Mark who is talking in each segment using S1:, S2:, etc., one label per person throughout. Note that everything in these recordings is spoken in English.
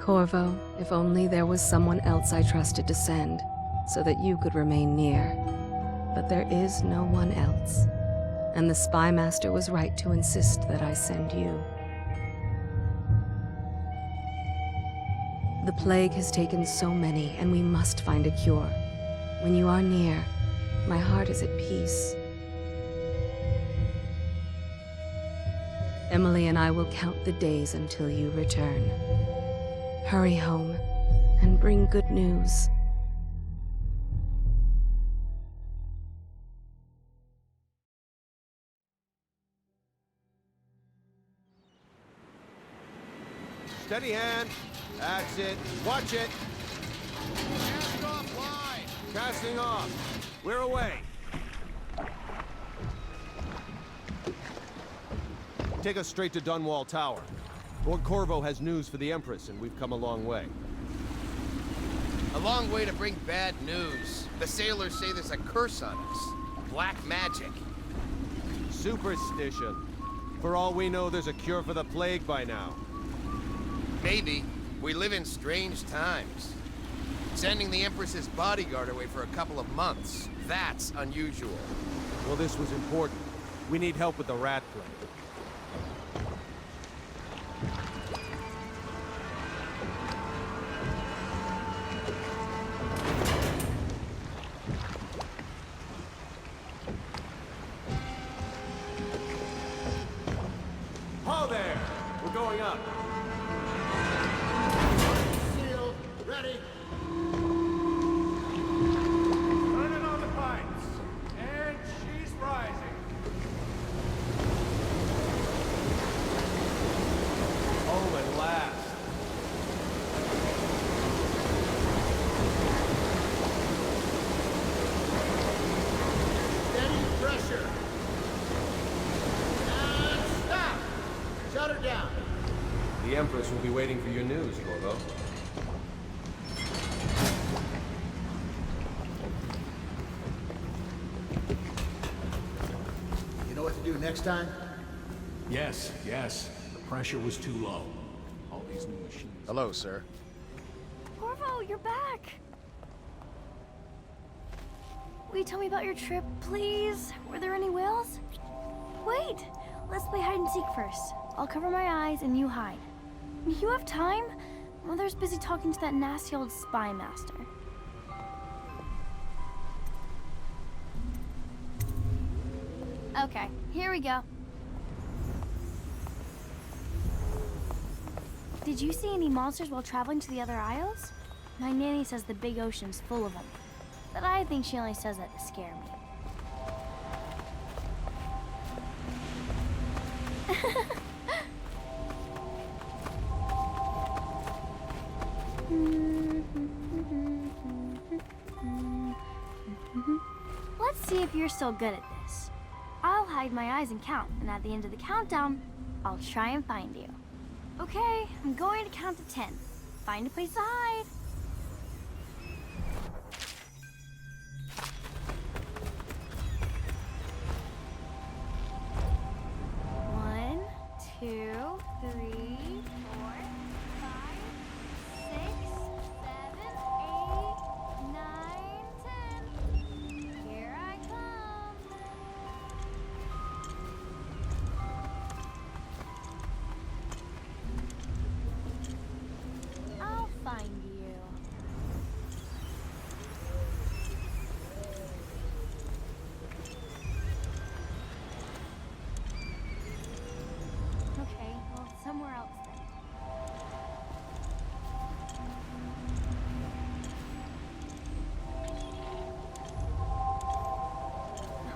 S1: Corvo, if only there was someone else I trusted to send, so that you could remain near. But there is no one else, and the Spy Master was right to insist that I send you. The plague has taken so many, and we must find a cure. When you are near, my heart is at peace. Emily and I will count the days until you return. Hurry home, and bring good news.
S2: Steady hand. That's it. Watch it. Cast off line. Casting off. We're away. Take us straight to Dunwall Tower. Lord Corvo has news for the Empress, and we've come a long way.
S3: A long way to bring bad news. The sailors say there's a curse on us. Black magic.
S2: Superstition. For all we know, there's a cure for the plague by now.
S3: Maybe. We live in strange times. Sending the Empress's bodyguard away for a couple of months. That's unusual.
S2: Well, this was important. We need help with the rat plague. Ho there! We're going up.
S4: Sealed. Ready.
S5: Turning on the pipes. And she's rising.
S2: Home at last.
S4: Steady pressure. And stop. Shut her down.
S2: The Empress will be waiting for your news, Corvo.
S4: You know what to do next time?
S5: Yes, yes. The pressure was too low. All these new machines.
S3: Hello, sir.
S6: Corvo, you're back! Will you tell me about your trip, please? Were there any whales? Wait! Let's play hide and seek first. I'll cover my eyes and you hide. You have time? Mother's busy talking to that nasty old spy master. Okay, here we go. Did you see any monsters while traveling to the other isles? My nanny says the big ocean's full of them. But I think she only says that to scare me. Let's see if you're still good at this. I'll hide my eyes and count, and at the end of the countdown, I'll try and find you. Okay, I'm going to count to 10. Find a place to hide. 1, 2, 3, 4, 5, 6, 7, 8, 9, 10. Here I come. I'll find you. Okay, well, somewhere else then.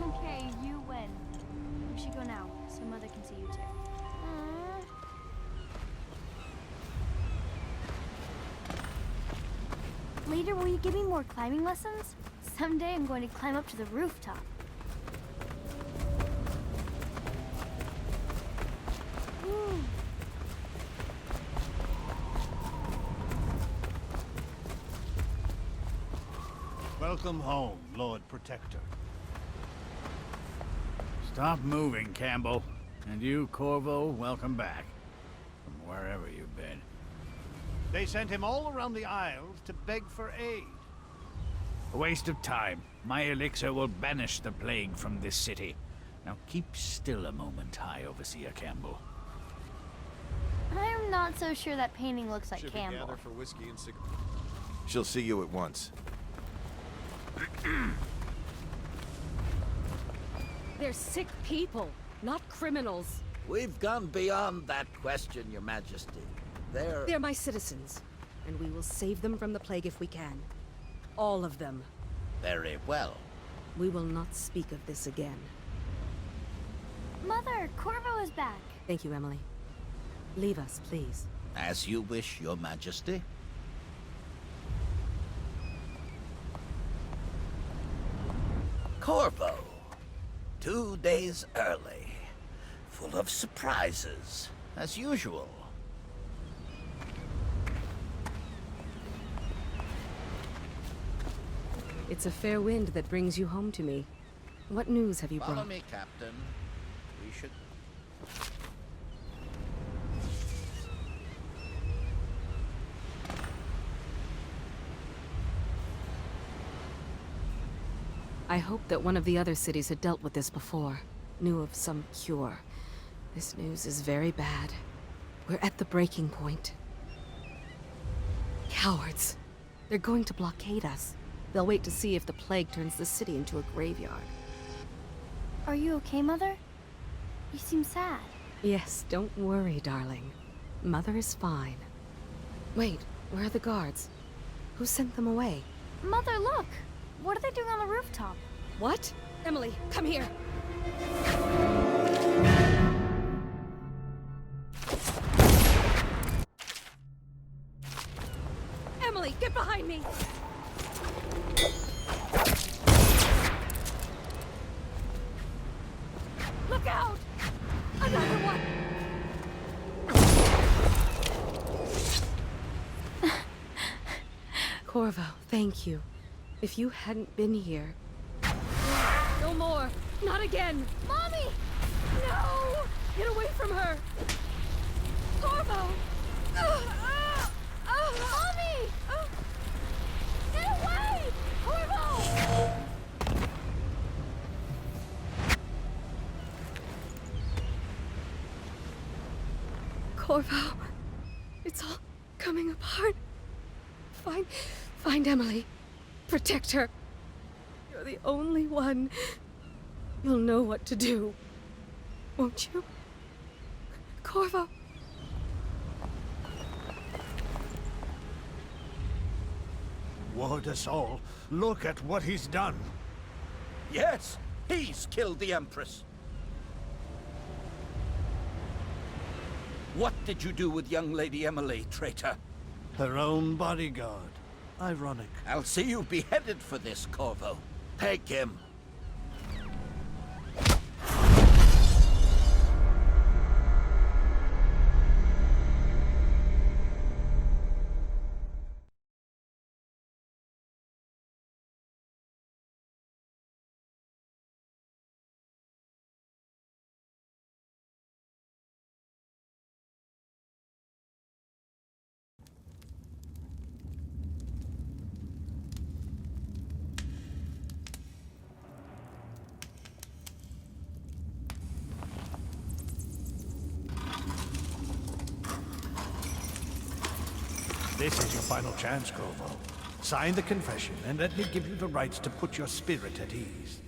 S6: Okay, you win. We should go now, so Mother can see you too. Later, will you give me more climbing lessons? Someday I'm going to climb up to the rooftop. Woo.
S7: Welcome home, Lord Protector. Stop moving, Campbell. And you, Corvo, welcome back. From wherever you've been. They sent him all around the Isles to beg for aid. A waste of time. My elixir will banish the plague from this city. Now keep still a moment, High Overseer Campbell.
S6: I'm not so sure that painting looks like
S2: Should
S6: Campbell.
S2: we gather for whiskey and cigarettes? She'll see you at once.
S1: They're sick people, not criminals.
S8: We've gone beyond that question, Your Majesty.
S1: They're my citizens, and we will save them from the plague if we can. All of them.
S8: Very well.
S1: We will not speak of this again.
S6: Mother, Corvo is back.
S1: Thank you, Emily. Leave us, please.
S8: As you wish, Your Majesty. Corvo. 2 days early. Full of surprises, as usual.
S1: It's a fair wind that brings you home to me. What news have you
S8: Follow
S1: brought?
S8: me, Captain. We should...
S1: I hoped that one of the other cities had dealt with this before. Knew of some cure. This news is very bad. We're at the breaking point. Cowards. They're going to blockade us. They'll wait to see if the plague turns the city into a graveyard.
S6: Are you okay, Mother? You seem sad.
S1: Yes, don't worry, darling. Mother is fine. Wait, where are the guards? Who sent them away?
S6: Mother, look! What are they doing on the rooftop?
S1: What? Emily, come here! Emily, get behind me! Look out! Another one! Corvo, thank you. If you hadn't been here... No more! Not again!
S6: Mommy!
S1: No! Get away from her! Corvo!
S6: Mommy! Get away! Corvo!
S1: Corvo, it's all coming apart. Find Emily. Protect her. You're the only one. You'll know what to do. Won't you? Corvo.
S7: Ward us all. Look at what he's done.
S8: Yes, he's killed the Empress. What did you do with young Lady Emily, traitor?
S7: Her own bodyguard. Ironic.
S8: I'll see you beheaded for this, Corvo. Peg him.
S7: This is your final chance, Corvo. Sign the confession, and let me give you the rights to put your spirit at ease.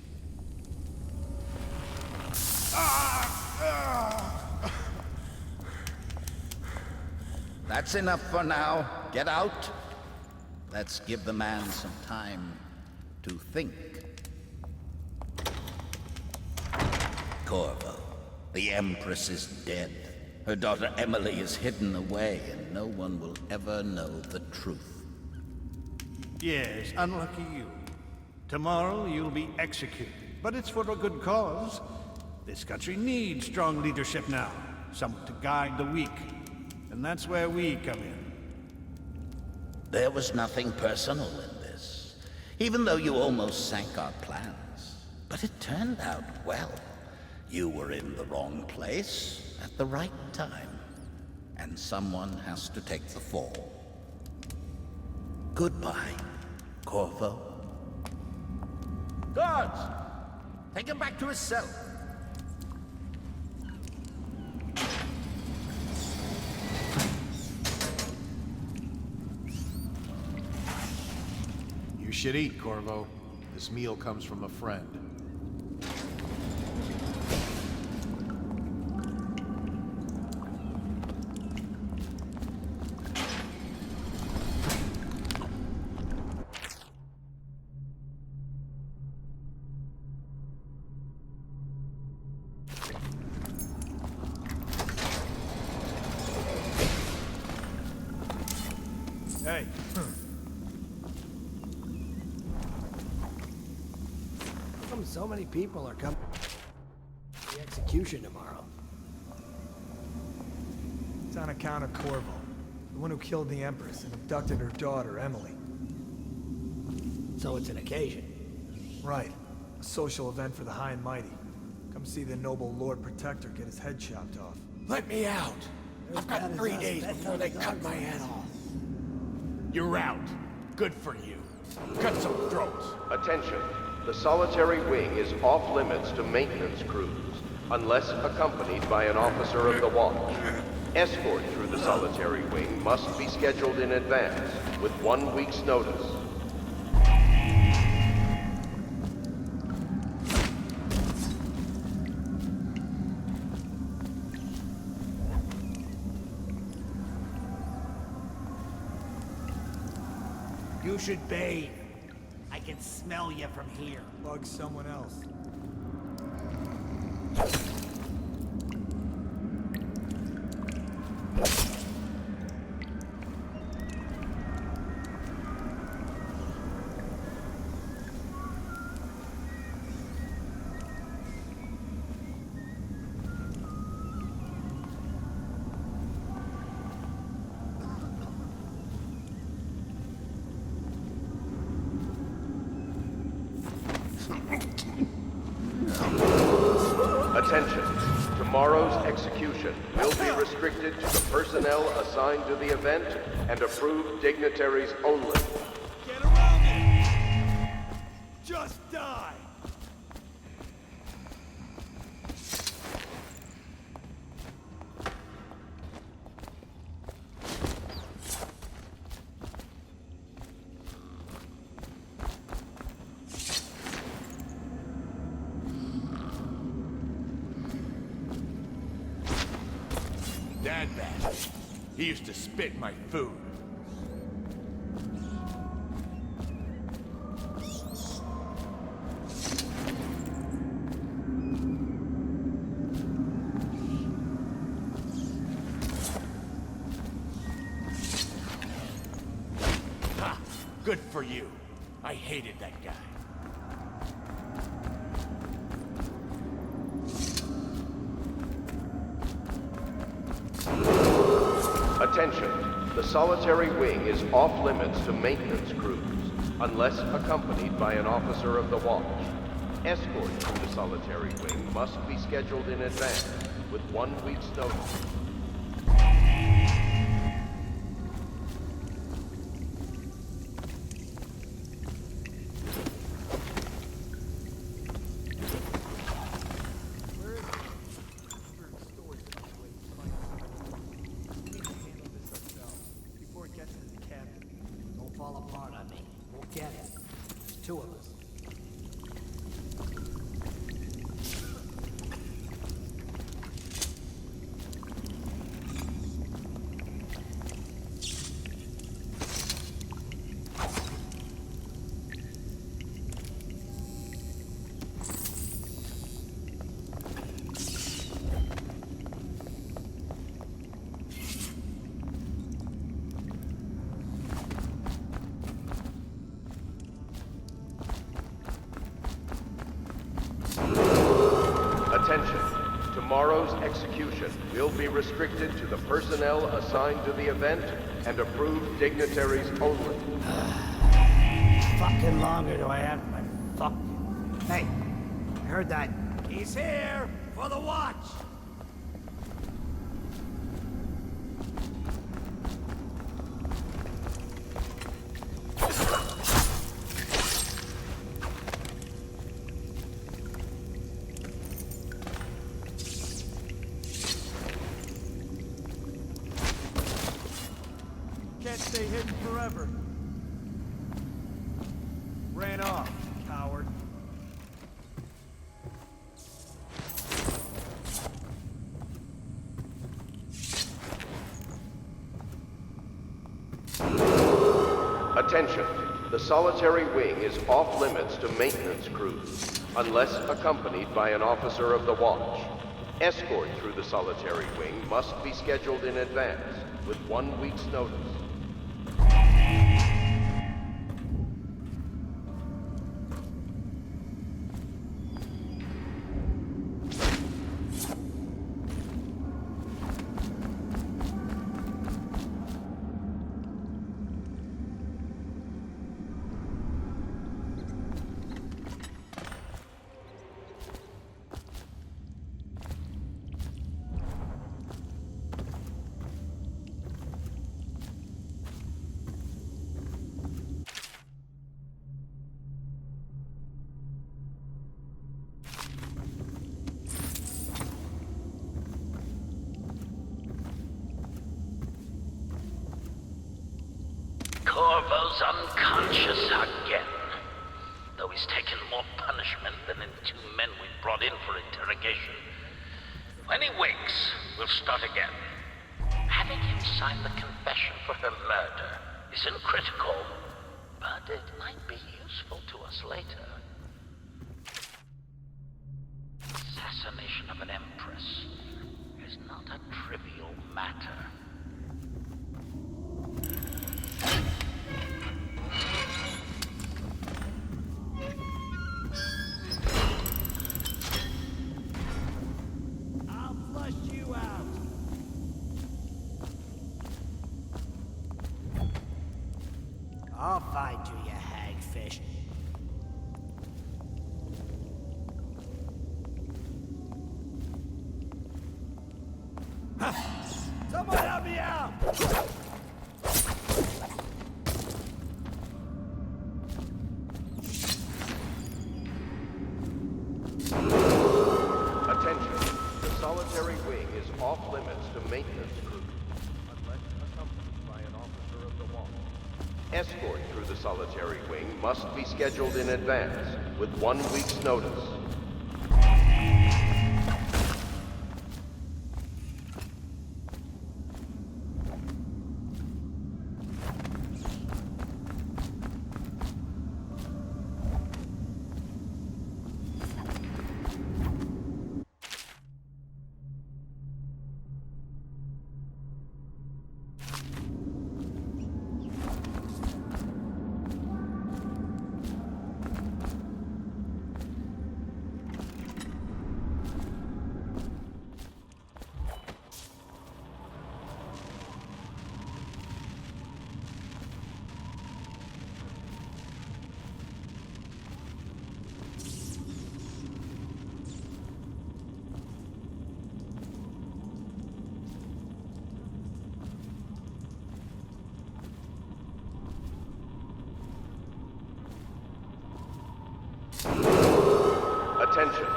S8: That's enough for now. Get out. Let's give the man some time to think. Corvo, the Empress is dead. Her daughter Emily is hidden away, and no one will ever know the truth.
S7: Yes, unlucky you. Tomorrow you'll be executed, but it's for a good cause. This country needs strong leadership now, someone to guide the weak. And that's where we come in.
S8: There was nothing personal in this, even though you almost sank our plans. But it turned out well. You were in the wrong place at the right time, and someone has to take the fall. Goodbye, Corvo. Guards! Take him back to his cell.
S2: You should eat, Corvo. This meal comes from a friend.
S9: Hey. How come so many people are coming to the execution tomorrow?
S10: It's on account of Corvo, the one who killed the Empress and abducted her daughter, Emily.
S9: So it's an occasion.
S10: Right. A social event for the high and mighty. Come see the noble Lord Protector get his head chopped off.
S9: Let me out! I've got 3 days before they cut my head off.
S5: You're out. Good for you. Cut some throats.
S11: Attention. The solitary wing is off limits to maintenance crews, unless accompanied by an officer of the watch. Escort through the solitary wing must be scheduled in advance, with 1 week's notice.
S12: You should bathe. I can smell you from here.
S10: Bug someone else.
S11: Attention. Tomorrow's execution will be restricted to the personnel assigned to the event and approved dignitaries only.
S9: Get around it! Just die!
S5: Dad bad. He used to spit my food. Ha! Good for you. I hated that guy.
S11: Attention. The solitary wing is off limits to maintenance crews, unless accompanied by an officer of the watch. Escort through the solitary wing must be scheduled in advance, with 1 week's notice.
S9: Don't fall apart on me. We'll get it. There's 2 of us.
S11: Attention. Tomorrow's execution will be restricted to the personnel assigned to the event and approved dignitaries only.
S9: Fucking longer do I have my fuck? Hey, I heard that.
S12: He's here for the watch.
S10: stay hidden forever. Ran off, coward.
S11: Attention. The solitary wing is off limits to maintenance crews, unless accompanied by an officer of the watch. Escort through the solitary wing must be scheduled in advance, with 1 week's notice.
S8: Corvo's unconscious again. Though he's taken more punishment than the 2 men we brought in for interrogation. When he wakes, we'll start again. Having him sign the confession for her murder isn't critical, but it might be useful to us later. Assassination of an empress is not a trivial matter.
S12: I'll flush you out. I'll find you, you hagfish. Someone help me out!
S11: Attention. The solitary wing is off limits to maintenance crews, unless accompanied by an officer of the watch. Escort through the solitary wing must be scheduled in advance, with 1 week's notice. Attention.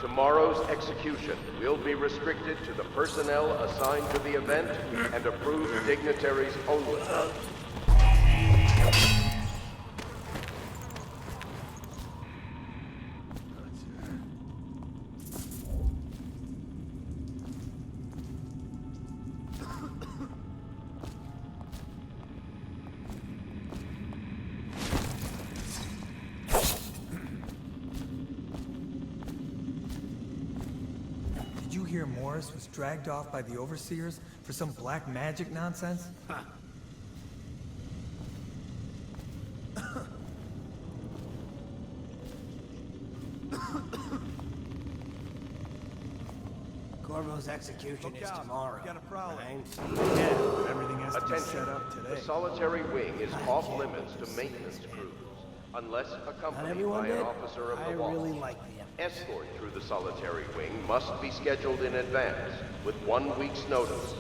S11: Tomorrow's execution will be restricted to the personnel assigned to the event and approved dignitaries only.
S10: Did you hear Morris was dragged off by the Overseers for some black magic nonsense?
S12: Corvo's execution is tomorrow.
S10: We got a problem.
S12: right?
S10: Yeah, but everything has to be
S11: Attention.
S10: set up
S11: The
S10: today.
S11: solitary wing is off limits to maintenance crews, unless
S12: Not
S11: accompanied
S12: everyone
S11: by
S12: did.
S11: an officer of
S12: I
S11: the watch.
S12: really like the
S11: Escort through the solitary wing must be scheduled in advance, with 1 week's notice.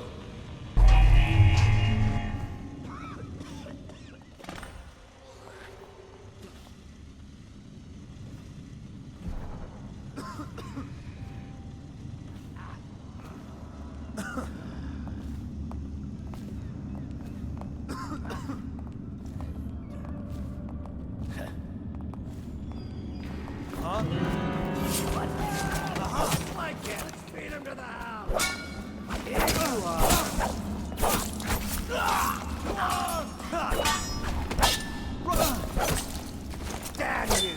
S9: Enter the house! Here you are! Damn you!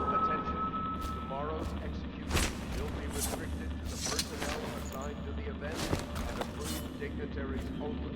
S11: Attention. Tomorrow's execution will be restricted to the personnel assigned to the event and approved dignitaries only.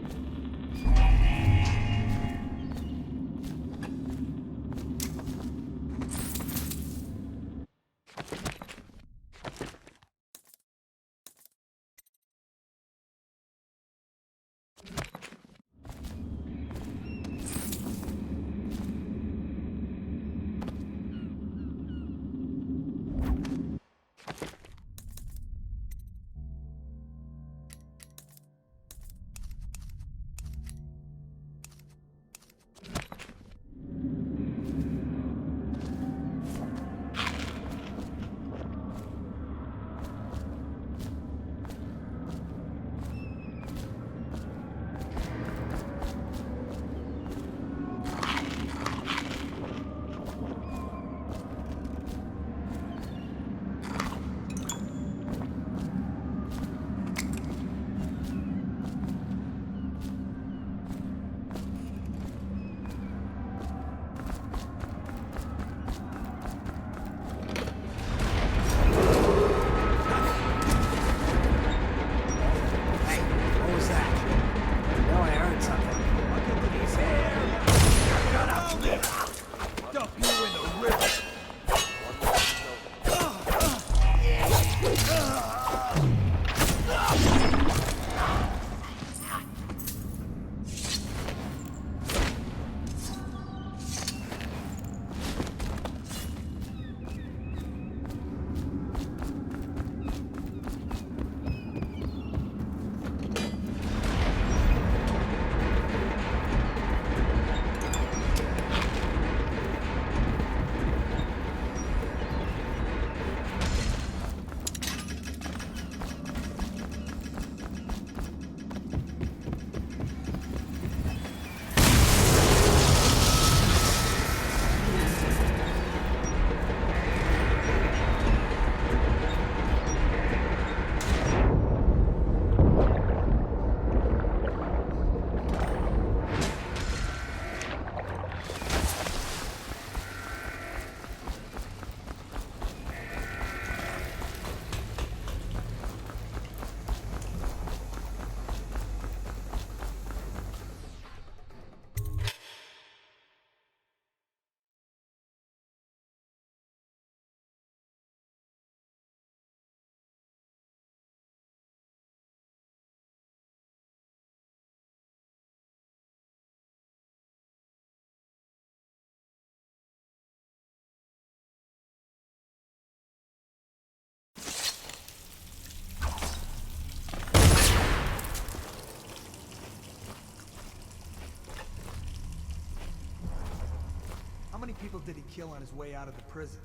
S10: How many people did he kill on his way out of the prison?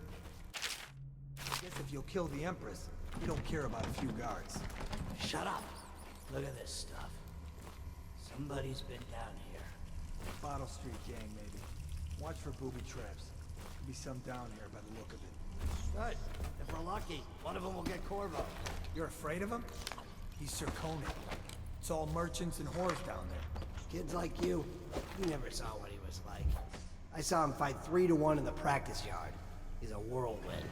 S10: I guess if you'll kill the Empress, you don't care about a few guards.
S12: Shut up. Look at this stuff. Somebody's been down here.
S10: Bottle Street gang, maybe. Watch for booby traps. Could be some down here by the look of it.
S12: Good. If we're lucky, one of them will get Corvo.
S10: You're afraid of him? He's Sir Conan. It's all merchants and whores down there.
S9: Kids like you never saw what he was like. I saw him fight 3 to 1 in the practice yard. He's a whirlwind.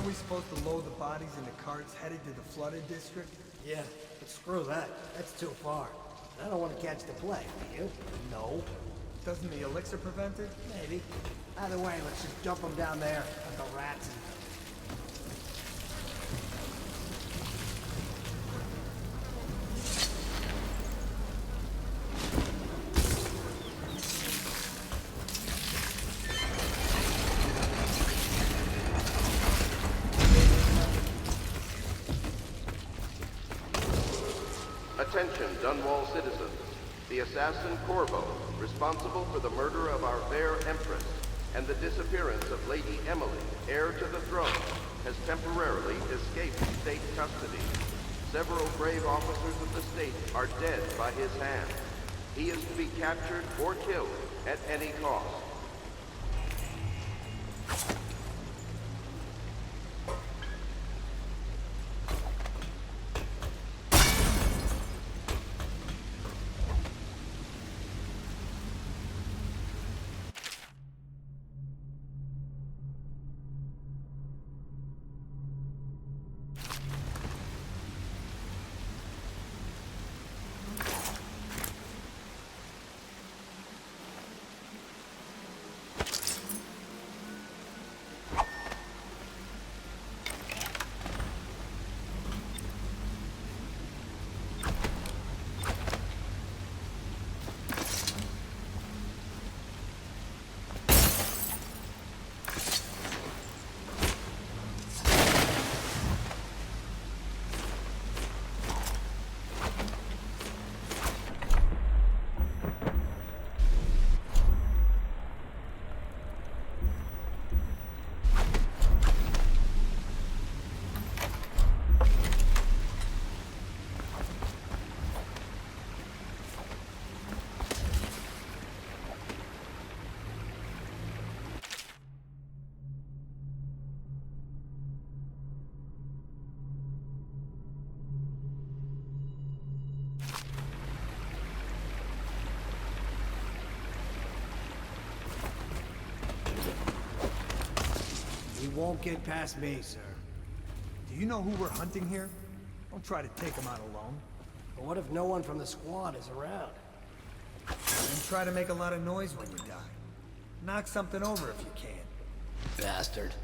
S10: Aren't we supposed to load the bodies into carts headed to the flooded district?
S9: Yeah, but screw that. That's too far. I don't want to catch the plague, do you?
S10: No. Doesn't the elixir prevent it?
S9: Maybe. Either way, let's just dump them down there. Let the rats eat them.
S11: Attention, Dunwall citizens. The assassin Corvo, responsible for the murder of our fair Empress and the disappearance of Lady Emily, heir to the throne, has temporarily escaped state custody. Several brave officers of the state are dead by his hand. He is to be captured or killed at any cost.
S9: He won't get past me, sir.
S10: Do you know who we're hunting here? Don't try to take him out alone.
S9: But what if no one from the squad is around?
S10: And try to make a lot of noise when you die. Knock something over if you can.
S9: Bastard.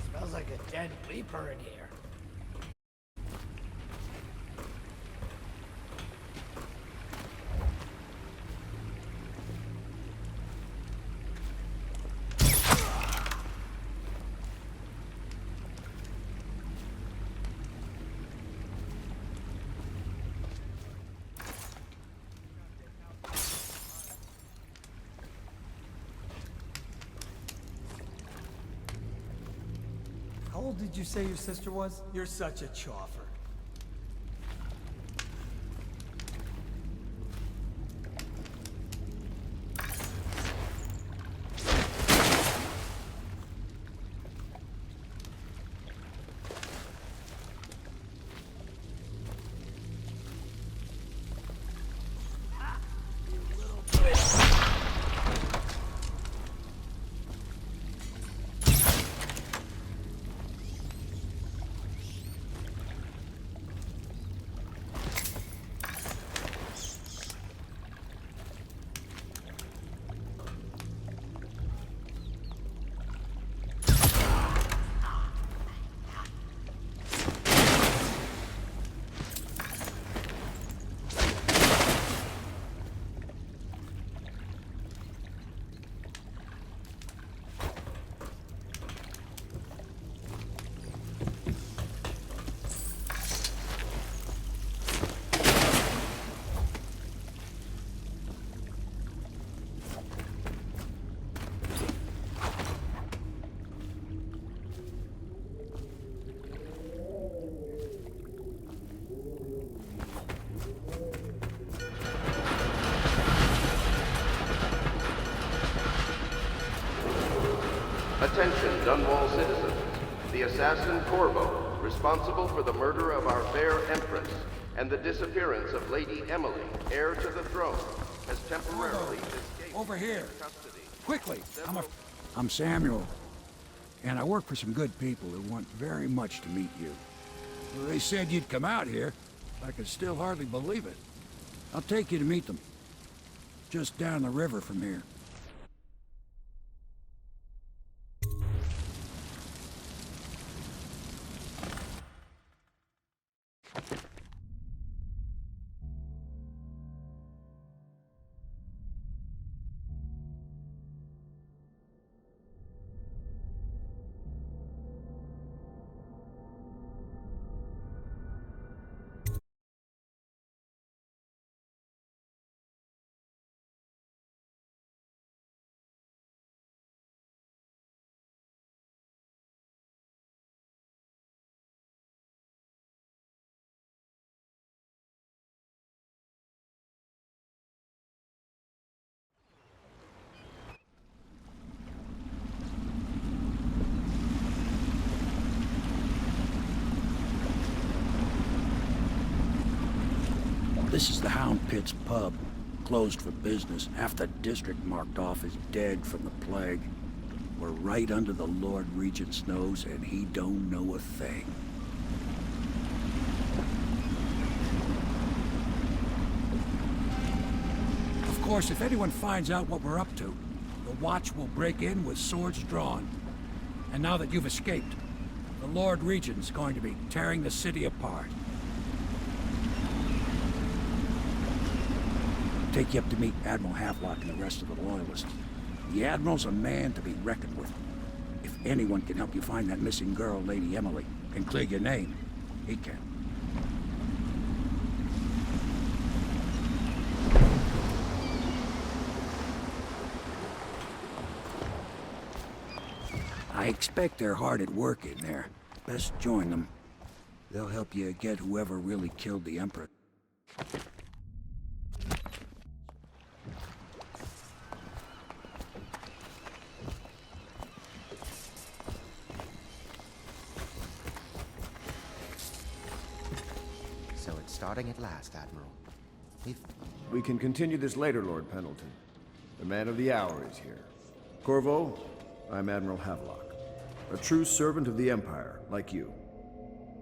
S9: Smells like a dead Reaper in here.
S10: How old did you say your sister was? You're such a choffer.
S11: Attention, Dunwall citizens. The assassin Corvo, responsible for the murder of our fair Empress and the disappearance of Lady Emily, heir to the throne, has temporarily escaped
S5: Over here.
S11: custody.
S5: Quickly! I'm Samuel, and I work for some good people who want very much to meet you. Well, they said you'd come out here. I can still hardly believe it. I'll take you to meet them. Just down the river from here. This is the Hound Pit's pub. Closed for business. Half the district marked off as dead from the plague. We're right under the Lord Regent's nose, and he don't know a thing. Of course, if anyone finds out what we're up to, the Watch will break in with swords drawn. And now that you've escaped, the Lord Regent's going to be tearing the city apart. Take you up to meet Admiral Havelock and the rest of the Loyalists. The Admiral's a man to be reckoned with. If anyone can help you find that missing girl, Lady Emily, and clear your name, he can. I expect they're hard at work in there. Best join them. They'll help you get whoever really killed the Emperor.
S13: So it's starting at last, Admiral.
S2: We can continue this later, Lord Pendleton. The man of the hour is here. Corvo, I'm Admiral Havelock. A true servant of the Empire, like you.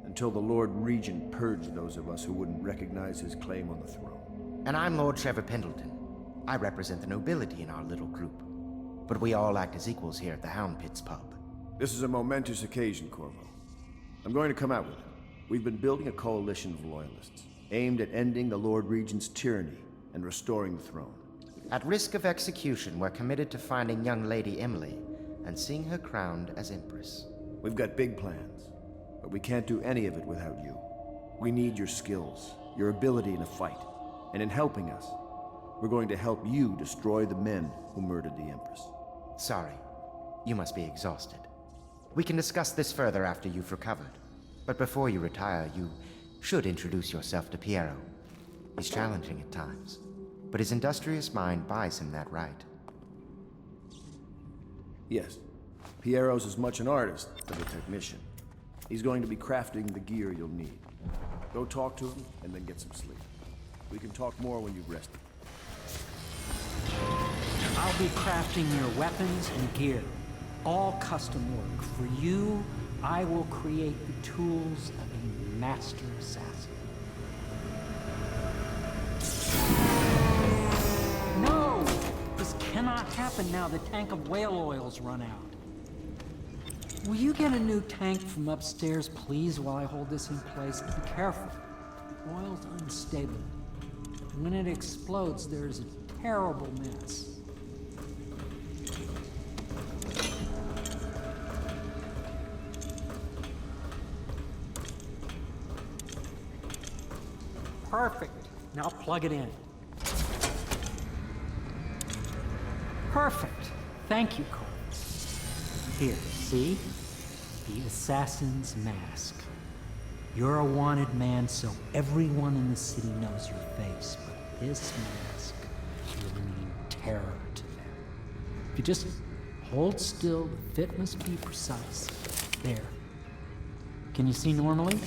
S2: Until the Lord Regent purged those of us who wouldn't recognize his claim on the throne.
S13: And I'm Lord Trevor Pendleton. I represent the nobility in our little group. But we all act as equals here at the Hound Pit's pub.
S2: This is a momentous occasion, Corvo. I'm going to come out with it. We've been building a coalition of loyalists, aimed at ending the Lord Regent's tyranny and restoring the throne.
S13: At risk of execution, we're committed to finding young Lady Emily and seeing her crowned as Empress.
S2: We've got big plans, but we can't do any of it without you. We need your skills, your ability in a fight, and in helping us, we're going to help you destroy the men who murdered the Empress.
S13: Sorry, you must be exhausted. We can discuss this further after you've recovered. But before you retire, you should introduce yourself to Piero. He's challenging at times, but his industrious mind buys him that right.
S2: Yes, Piero's as much an artist as a technician. He's going to be crafting the gear you'll need. Go talk to him, and then get some sleep. We can talk more when you've rested.
S12: I'll be crafting your weapons and gear. All custom work. For you, I will create the tools of a master assassin. No! This cannot happen now. The tank of whale oil's run out. Will you get a new tank from upstairs, please, while I hold this in place? Be careful. The oil's unstable. When it explodes, there's a terrible mess. Perfect. Now plug it in. Perfect. Thank you, Cole. Here, see? The assassin's mask. You're a wanted man, so everyone in the city knows your face, but this mask will mean terror to them. If you just hold still, the fit must be precise. There. Can you see normally?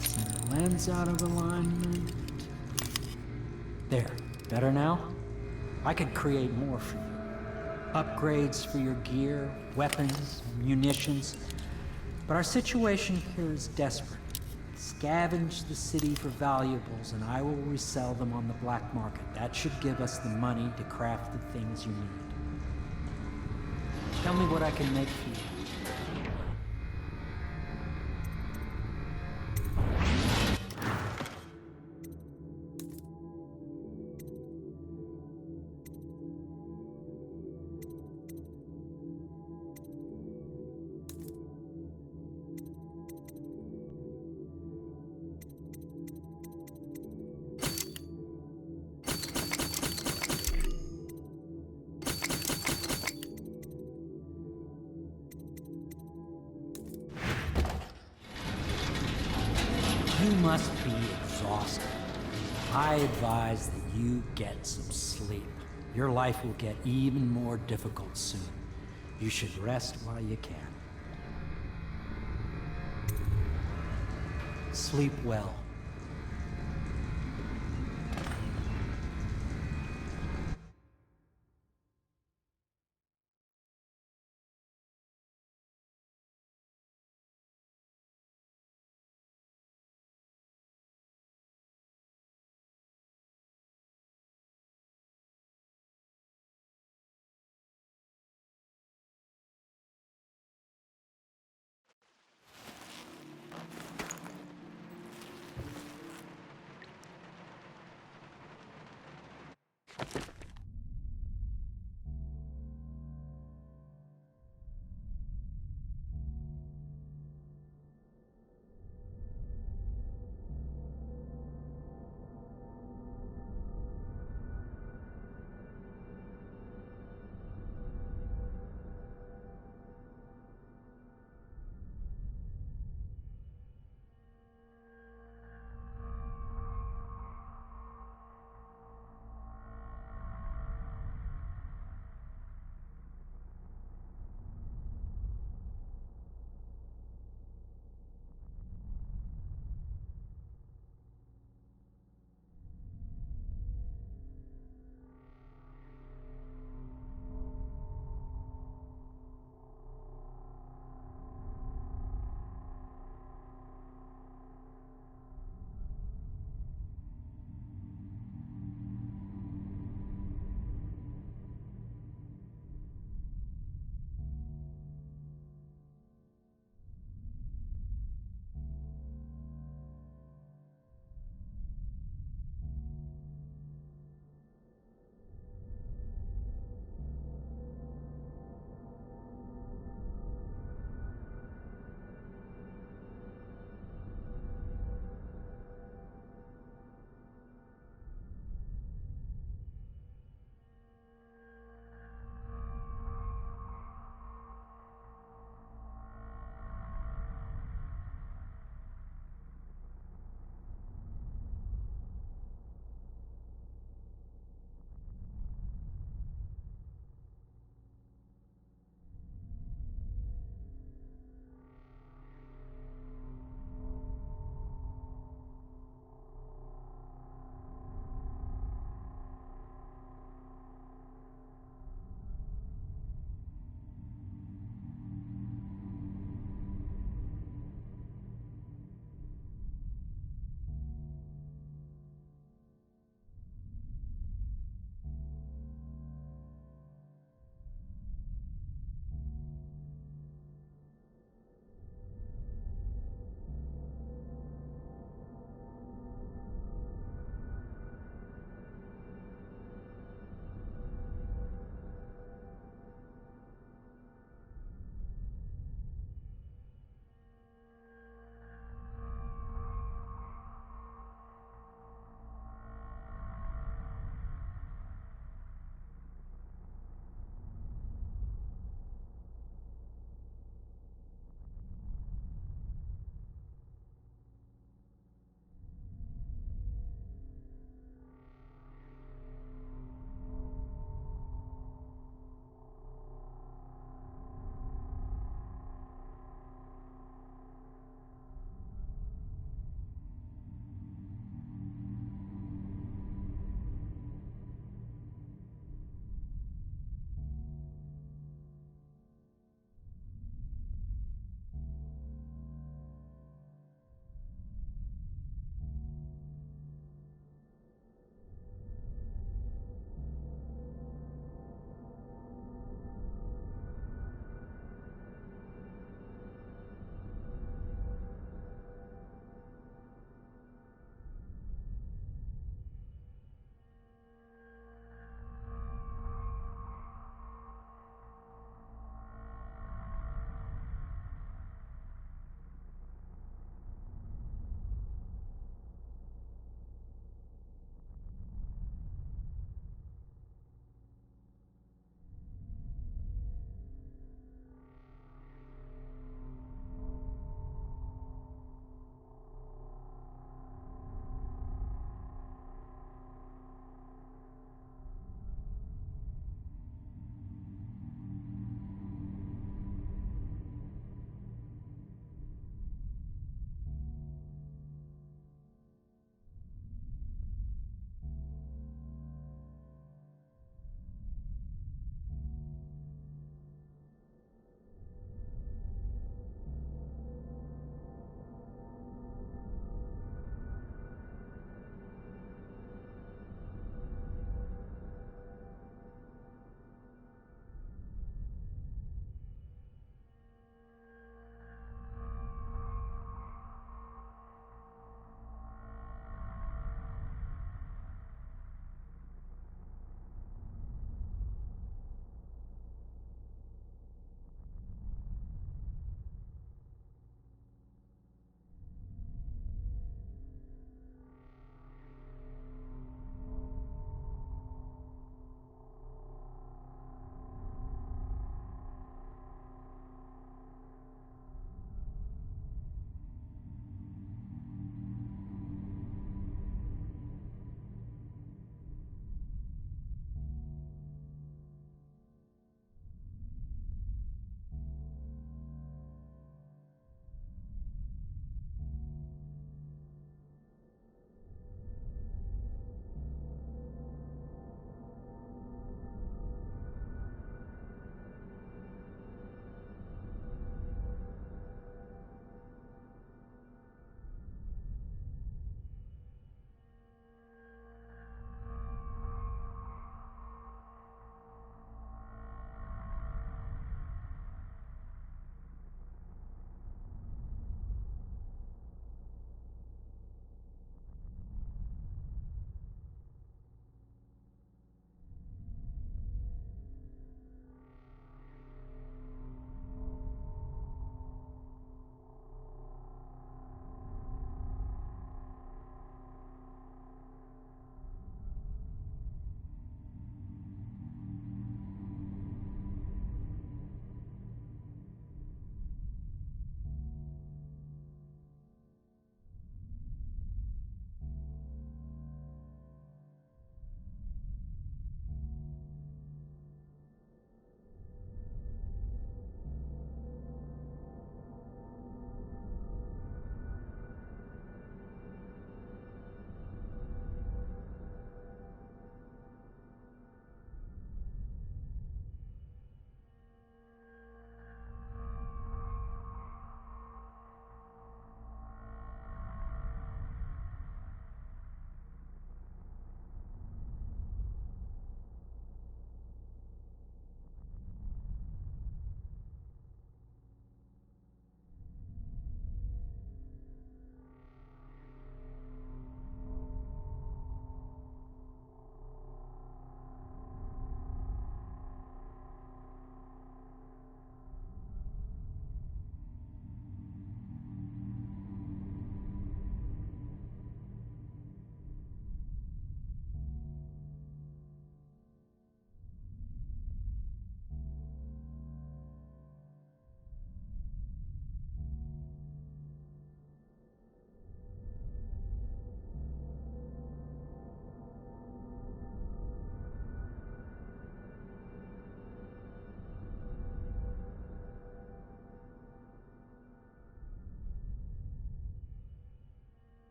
S12: Center lens out of alignment. There. Better now? I could create more for you. Upgrades for your gear, weapons, munitions. But our situation here is desperate. Scavenge the city for valuables and I will resell them on the black market. That should give us the money to craft the things you need. Tell me what I can make for you. You must be exhausted. I advise that you get some sleep. Your life will get even more difficult soon. You should rest while you can. Sleep well.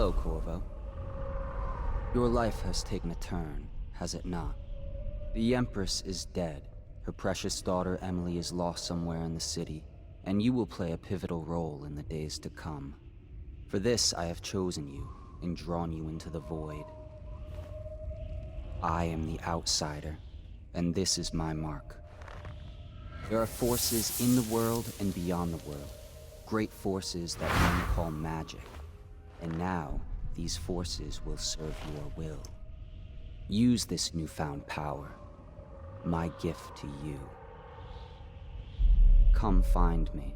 S14: Well, Corvo. Your life has taken a turn, has it not? The Empress is dead. Her precious daughter Emily is lost somewhere in the city, and you will play a pivotal role in the days to come. For this, I have chosen you and drawn you into the void. I am the outsider, and this is my mark. There are forces in the world and beyond the world, great forces that men call magic. And now, these forces will serve your will. Use this newfound power, my gift to you. Come find me.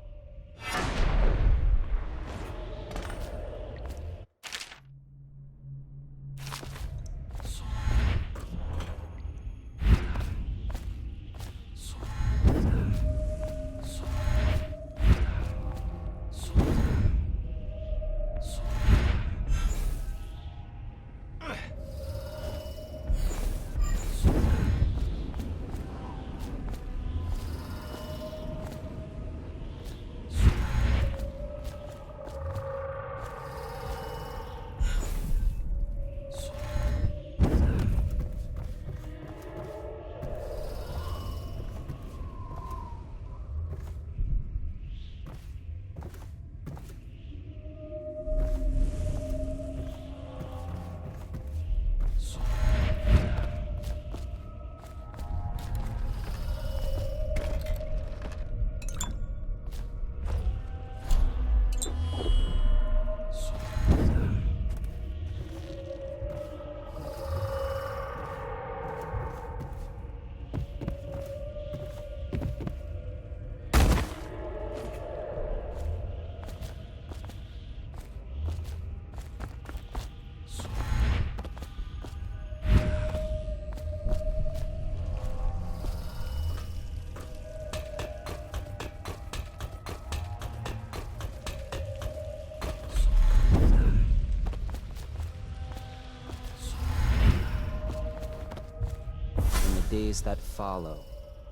S14: Days that follow,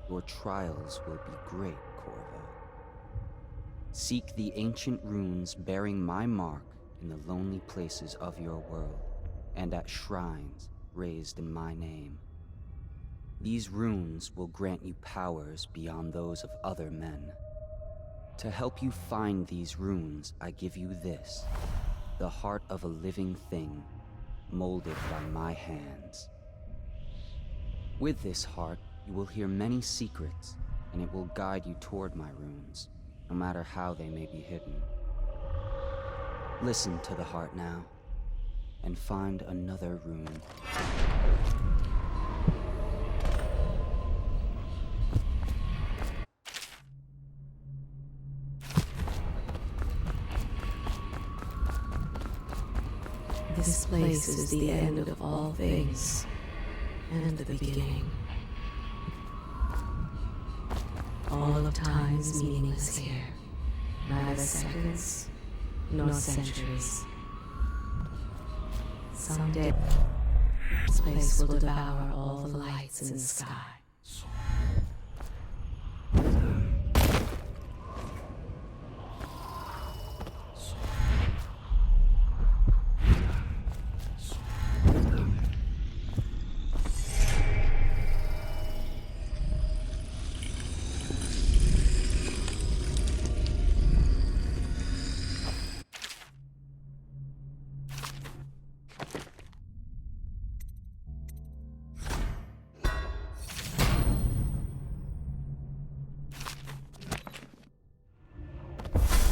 S14: your trials will be great, Corvo. Seek the ancient runes bearing my mark in the lonely places of your world, and at shrines raised in my name. These runes will grant you powers beyond those of other men. To help you find these runes, I give you this, the heart of a living thing, molded by my hands. With this heart, you will hear many secrets, and it will guide you toward my runes, no matter how they may be hidden. Listen to the heart now, and find another rune.
S1: This place is the end of all things, and the beginning. All of time is meaningless here, neither seconds nor centuries. Someday, this place will devour all the lights in the sky.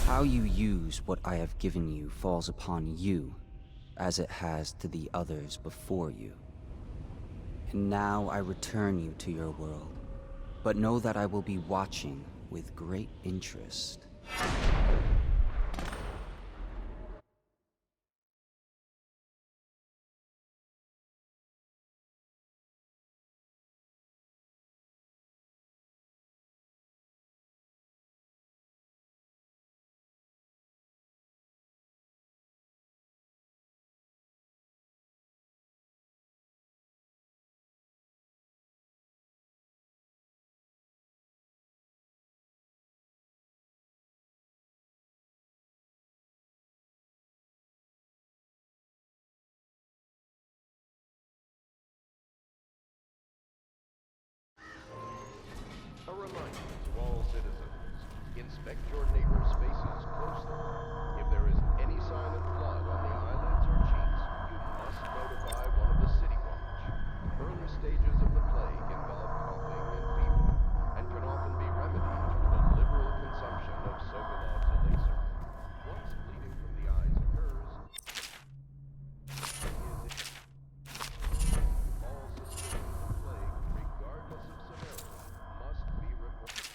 S14: How you use what I have given you falls upon you, as it has to the others before you. And now I return you to your world, but know that I will be watching with great interest.
S11: Inspect your neighbor's spaces closely. If there is any sign of blood on the eyelids or cheeks, you must notify one of the City Watch. Early stages of the plague involve coughing and fever, and can often be remedied through the liberal consumption of Sokolov's elixir. Once bleeding from the eyes occurs, all suspicions of plague, regardless of severity, must be reported.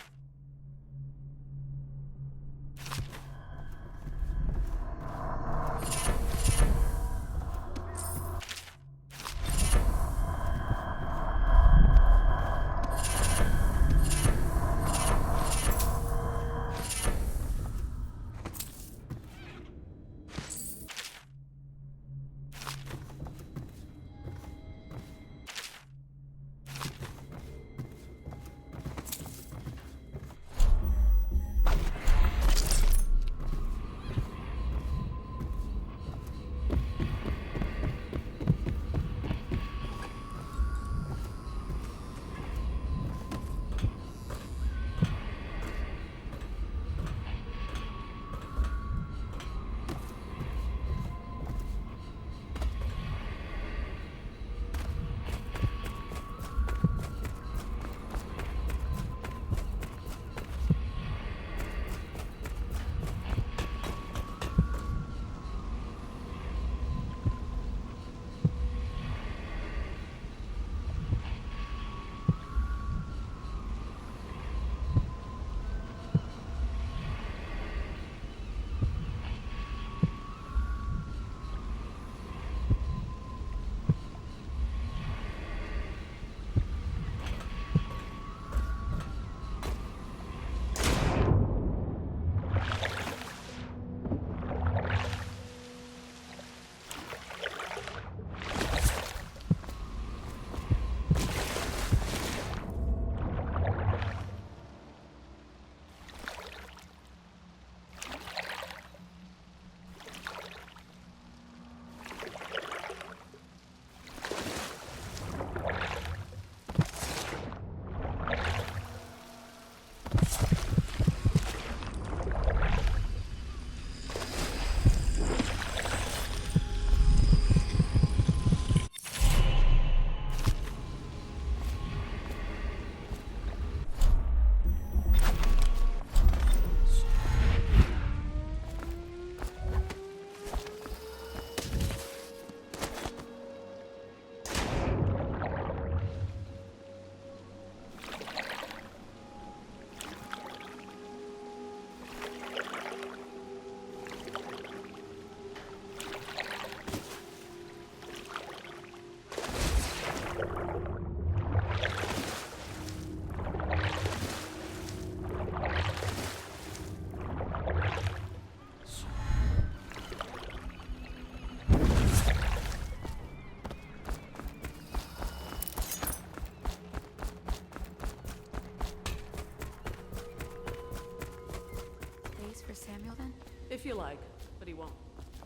S15: If you like, but he won't.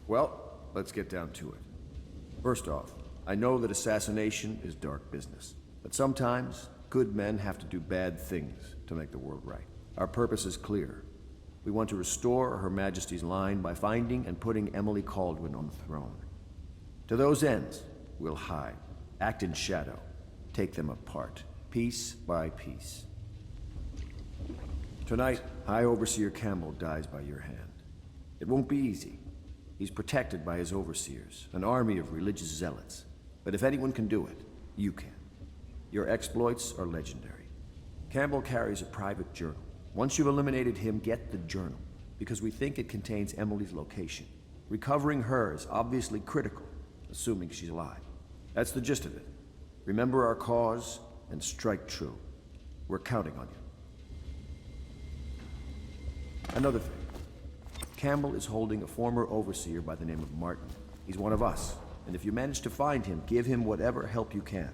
S2: Well, let's get down to it. First off, I know that assassination is dark business, but sometimes good men have to do bad things to make the world right. Our purpose is clear. We want to restore Her Majesty's line by finding and putting Emily Kaldwin on the throne. To those ends, we'll hide, act in shadow, take them apart, piece by piece. Tonight, High Overseer Campbell dies by your hand. It won't be easy. He's protected by his overseers, an army of religious zealots. But if anyone can do it, you can. Your exploits are legendary. Campbell carries a private journal. Once you've eliminated him, get the journal, because we think it contains Emily's location. Recovering her is obviously critical, assuming she's alive. That's the gist of it. Remember our cause and strike true. We're counting on you. Another thing. Campbell is holding a former overseer by the name of Martin. He's one of us, and if you manage to find him, give him whatever help you can.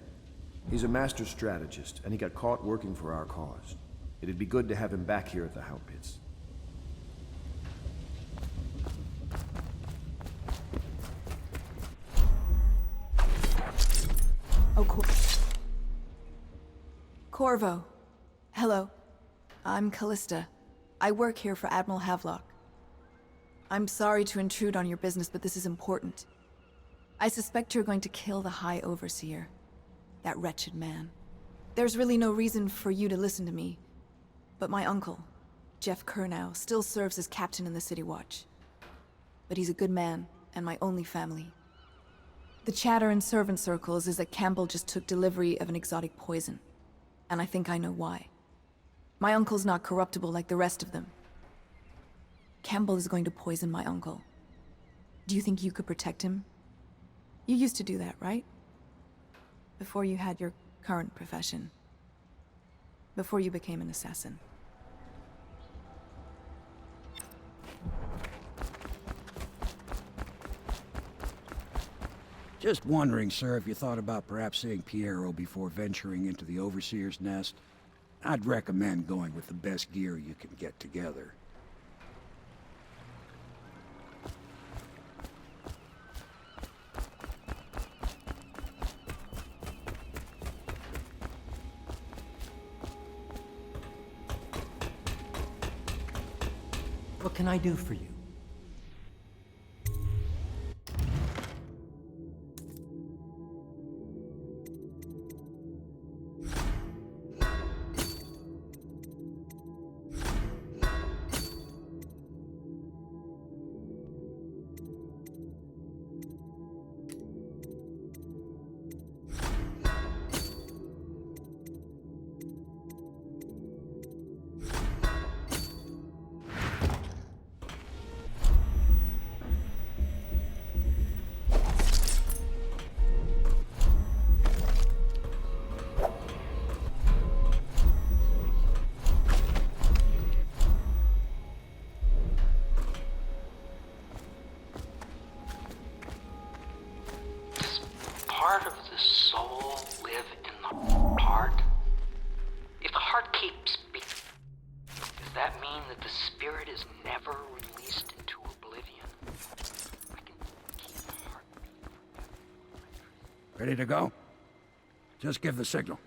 S2: He's a master strategist, and he got caught working for our cause. It'd be good to have him back here at the Hound Pits.
S16: Oh, Corvo. Hello. I'm Callista. I work here for Admiral Havelock. I'm sorry to intrude on your business, but this is important. I suspect you're going to kill the High Overseer. That wretched man. There's really no reason for you to listen to me. But my uncle, Jeff Kernow, still serves as captain in the City Watch. But he's a good man, and my only family. The chatter in servant circles is that Campbell just took delivery of an exotic poison. And I think I know why. My uncle's not corruptible like the rest of them. Campbell is going to poison my uncle. Do you think you could protect him? You used to do that, right? Before you had your current profession. Before you became an assassin.
S5: Just wondering, sir, if you thought about perhaps seeing Piero before venturing into the Overseer's nest. I'd recommend going with the best gear you can get together.
S12: What can I do for you?
S8: Part of the soul live in the heart? If the heart keeps beating, does that mean that the spirit is never released into oblivion? I can keep the heart beating.
S5: Ready to go? Just give the signal.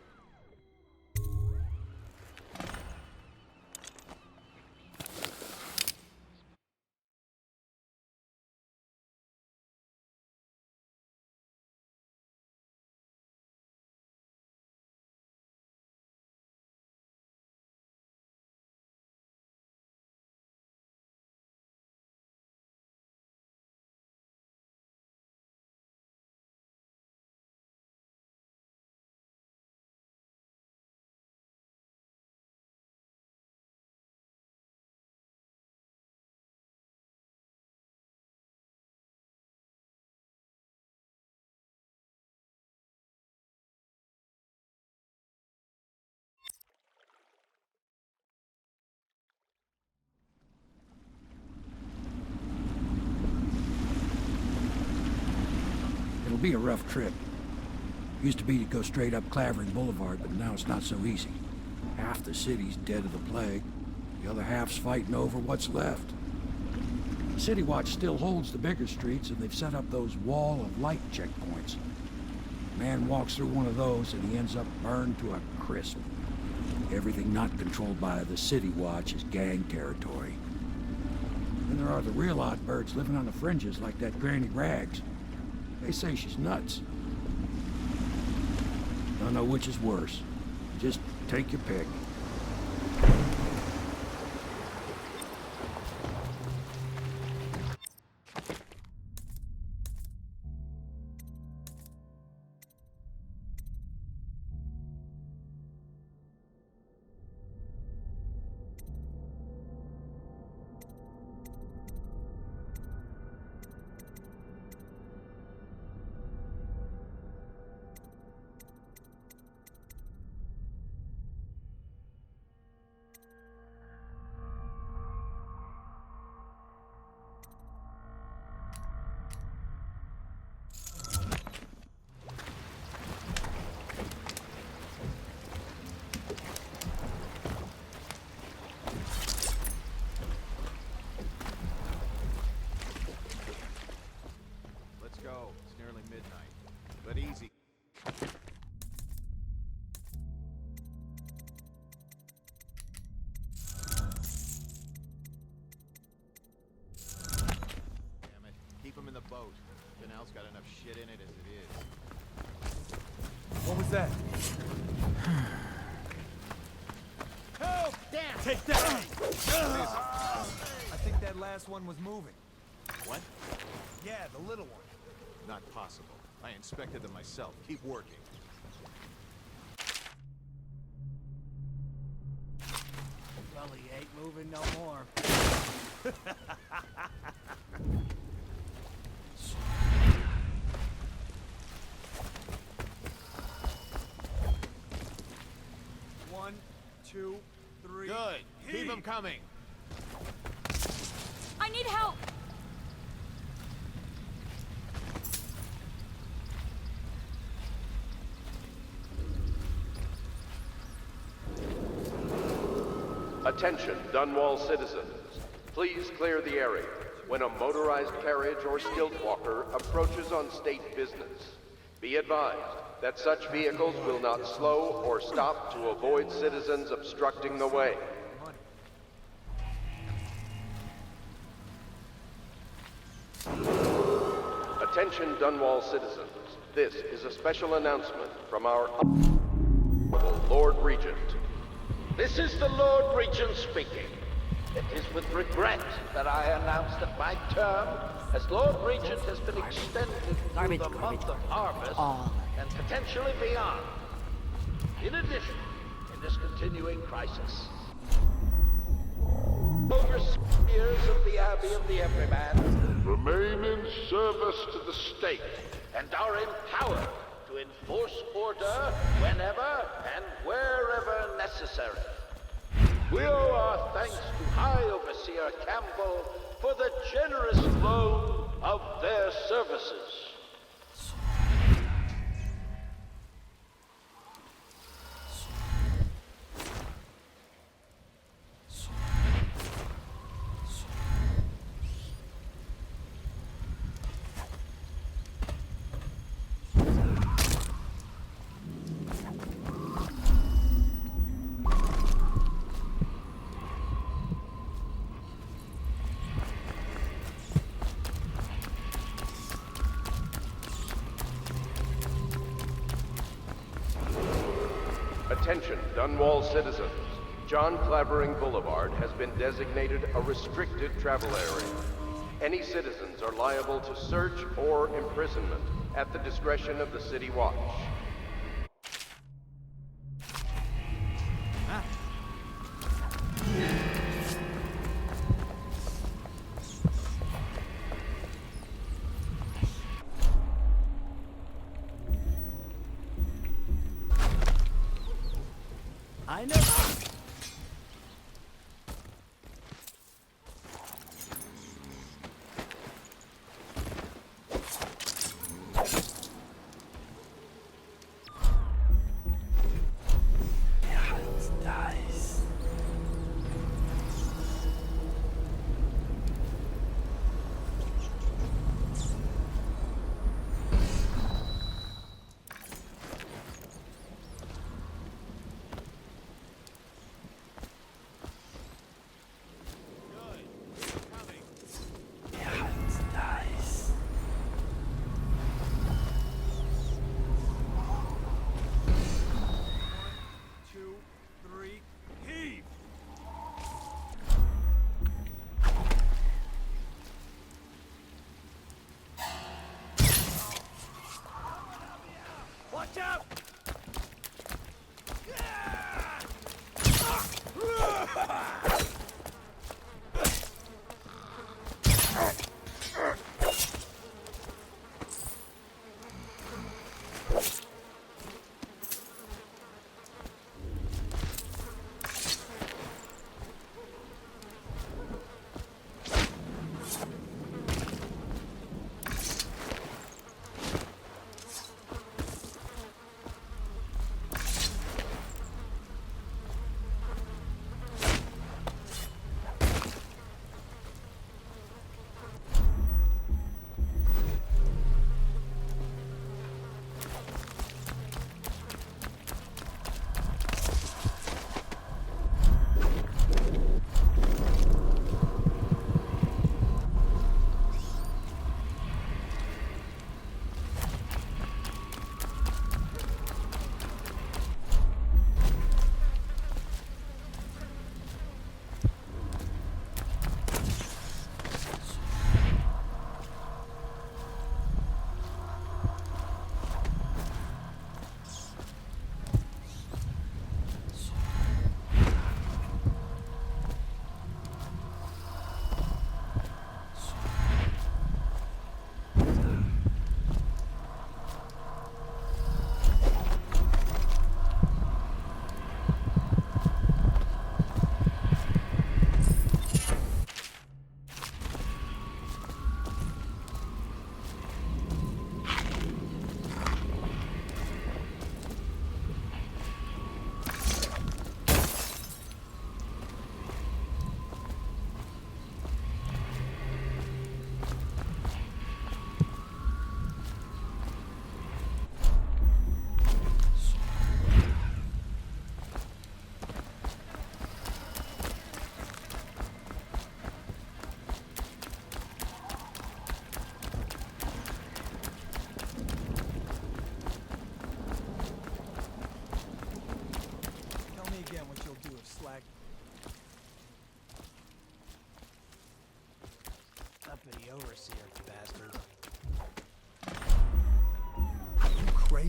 S5: It'll be a rough trip. Used to be to go straight up Clavering Boulevard, but now it's not so easy. Half the city's dead of the plague. The other half's fighting over what's left. The City Watch still holds the bigger streets, and they've set up those wall of light checkpoints. A man walks through one of those, and he ends up burned to a crisp. Everything not controlled by the City Watch is gang territory. Then there are the real odd birds living on the fringes like that Granny Rags. They say she's nuts. Don't know which is worse. Just take your pick.
S17: Everything else got enough shit in it as it is.
S10: What was that?
S17: Help! Damn!
S10: Take that! I think that last one was moving.
S17: What?
S10: Yeah, the little one.
S17: Not possible. I inspected them myself. Keep working.
S9: Well, he ain't moving no more.
S10: One, two, three.
S17: Good. Keep them coming.
S6: I need help!
S11: Attention, Dunwall citizens. Please clear the area when a motorized carriage or stilt walker approaches on state business. Be advised that such vehicles will not slow or stop to avoid citizens obstructing the way. Attention, Dunwall citizens. This is a special announcement from our Lord Regent.
S8: This is the Lord Regent speaking. It is with regret that I announce that my term as Lord Regent has been extended through the month of harvest and potentially beyond. In addition, in this continuing crisis, overseers of the Abbey of the Everyman remain in service to the state and are empowered to enforce order whenever and wherever necessary. We owe our thanks to High Overseer Campbell for the generous loan of their services.
S11: Attention, Dunwall citizens. John Clavering Boulevard has been designated a restricted travel area. Any citizens are liable to search or imprisonment at the discretion of the City Watch.
S9: I know.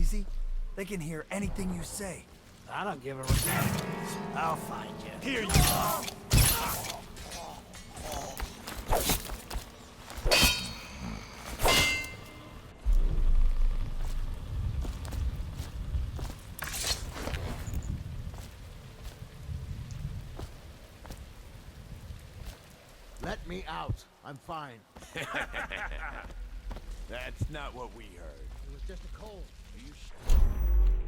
S10: crazy? They can hear anything you say.
S9: I don't give a rip. I'll find you.
S10: Here you are!
S4: Let me out. I'm fine.
S17: That's not what we heard.
S4: It was just a cold.
S17: Are you sure?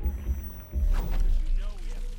S17: You know we have to...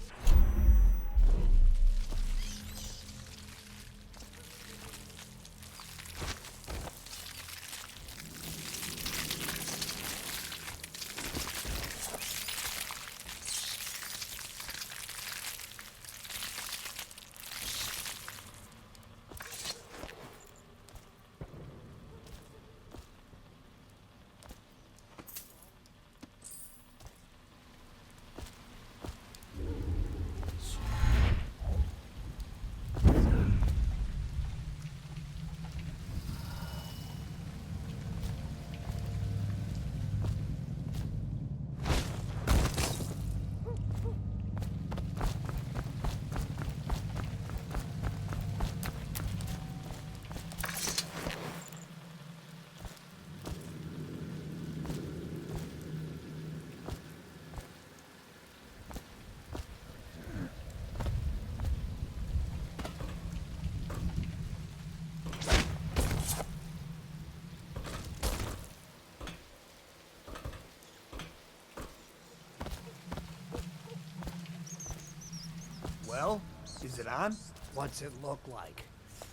S10: Well, is it on?
S9: What's it look like?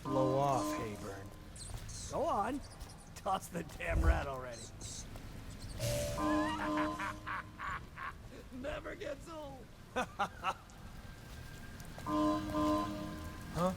S9: Blow off, Hayburn. Go on. Toss the damn rat already. Never gets old.
S10: Huh?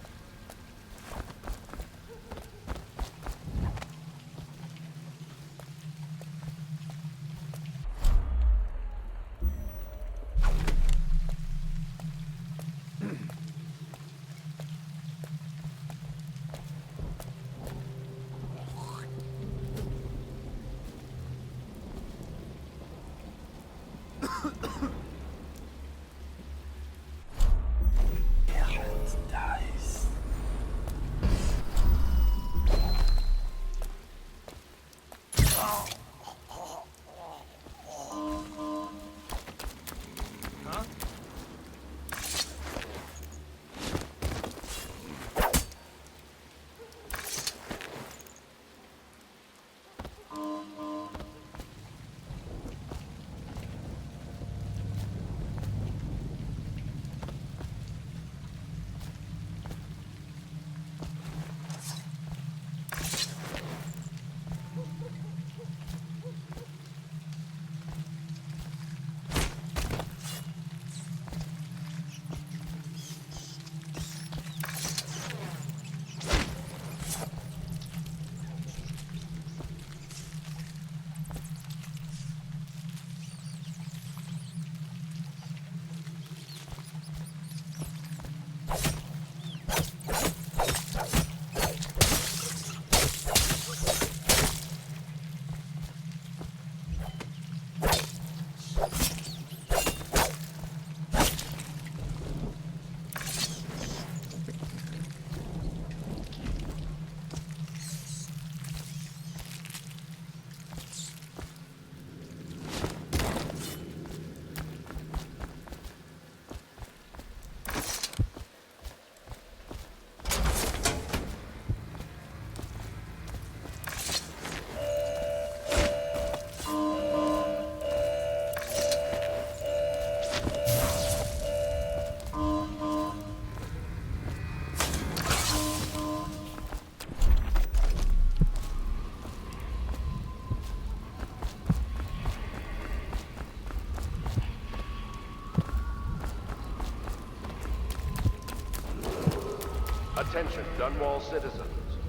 S11: Attention, Dunwall citizens.